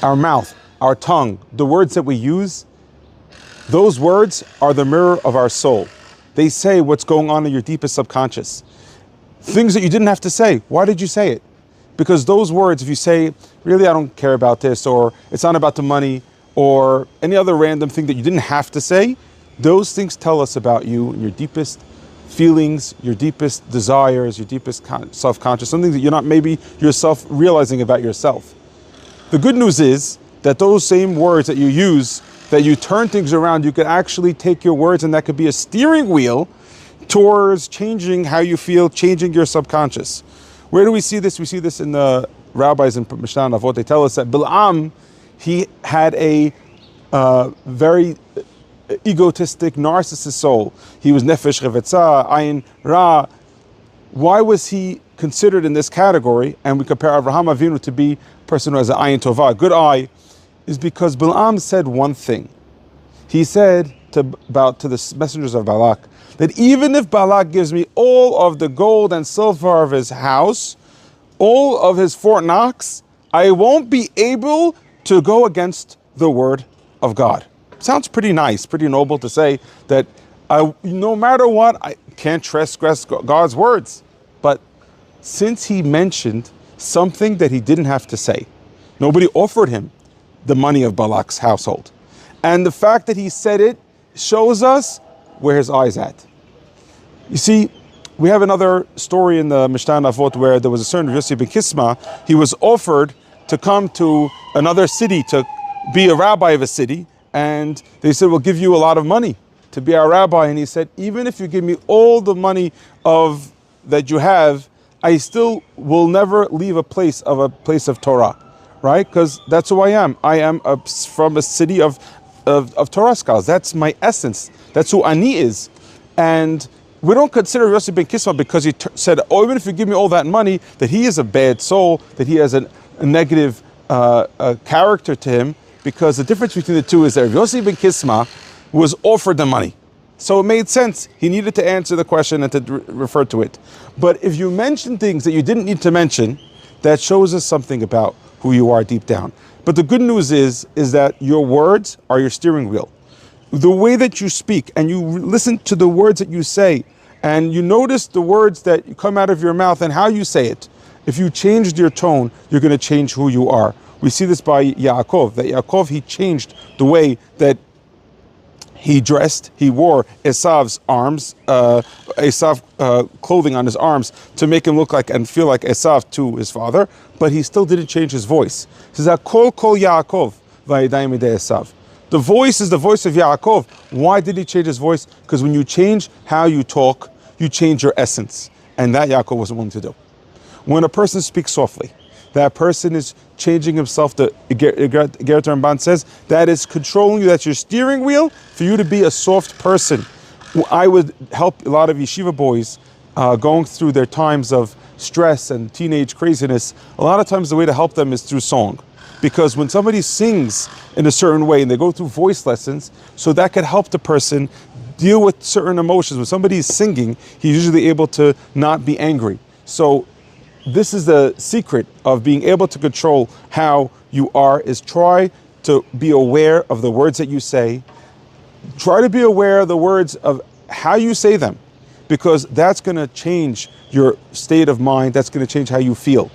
our mouth, our tongue, the words that we use, those words are the mirror of our soul. They say what's going on in your deepest subconscious. Things that you didn't have to say. Why did you say it? Because those words, if you say, really, I don't care about this, or it's not about the money, or any other random thing that you didn't have to say, those things tell us about you and your deepest feelings, your deepest desires, your deepest self-conscious, something that you're not maybe yourself realizing about yourself. The good news is that those same words that you use, that you turn things around, you could actually take your words and that could be a steering wheel towards changing how you feel, changing your subconscious. Where do we see this? We see this in the rabbis in Mishnah and Avot. They tell us that Bilaam, he had a very egotistic, narcissist soul. He was nefesh revetza, ayin ra. Why was he considered in this category? And we compare Avraham Avinu to be a person who has an ayin tova, good eye, is because Bilaam said one thing. He said to the messengers of Balak that even if Balak gives me all of the gold and silver of his house, all of his Fort Knox, I won't be able to go against the word of God. Sounds pretty nice, pretty noble to say that no matter what, I can't transgress God's words. But since he mentioned something that he didn't have to say, nobody offered him the money of Balak's household. And the fact that he said it shows us where his eye's at. You see, we have another story in the Mishnah Avot where there was a certain Yossi ben Kisma. He was offered to come to another city to be a rabbi of a city. And they said, we'll give you a lot of money to be our rabbi. And he said, even if you give me all the money that you have, I still will never leave a place of Torah, right? Because that's who I am. I am from a city of Torah scholars. That's my essence. That's who Ani is. And we don't consider Yossi ben Kisma because he said, oh, even if you give me all that money, that he is a bad soul, that he has a negative character to him. Because the difference between the two is that Yossi ben Kisma was offered the money. So it made sense. He needed to answer the question and to refer to it. But if you mention things that you didn't need to mention, that shows us something about who you are deep down. But the good news is that your words are your steering wheel. The way that you speak and you listen to the words that you say and you notice the words that come out of your mouth and how you say it. If you changed your tone, you're going to change who you are. We see this by Yaakov, that Yaakov, he changed the way that he dressed. He wore Esav's arms, clothing on his arms to make him look like and feel like Esav to his father, but he still didn't change his voice. He says, Kol Kol Yaakov, v'yadayim idei Esav. The voice is the voice of Yaakov. Why did he change his voice? Because when you change how you talk, you change your essence. And that Yaakov wasn't willing to do. When a person speaks softly, that person is changing himself. The Gerrit Ramban says that is controlling you. That's your steering wheel for you to be a soft person. I would help a lot of yeshiva boys going through their times of stress and teenage craziness. A lot of times the way to help them is through song. Because when somebody sings in a certain way and they go through voice lessons, so that could help the person deal with certain emotions. When somebody is singing, he's usually able to not be angry. So this is the secret of being able to control how you are, is try to be aware of the words that you say. Try to be aware of the words of how you say them, because that's going to change your state of mind. That's going to change how you feel.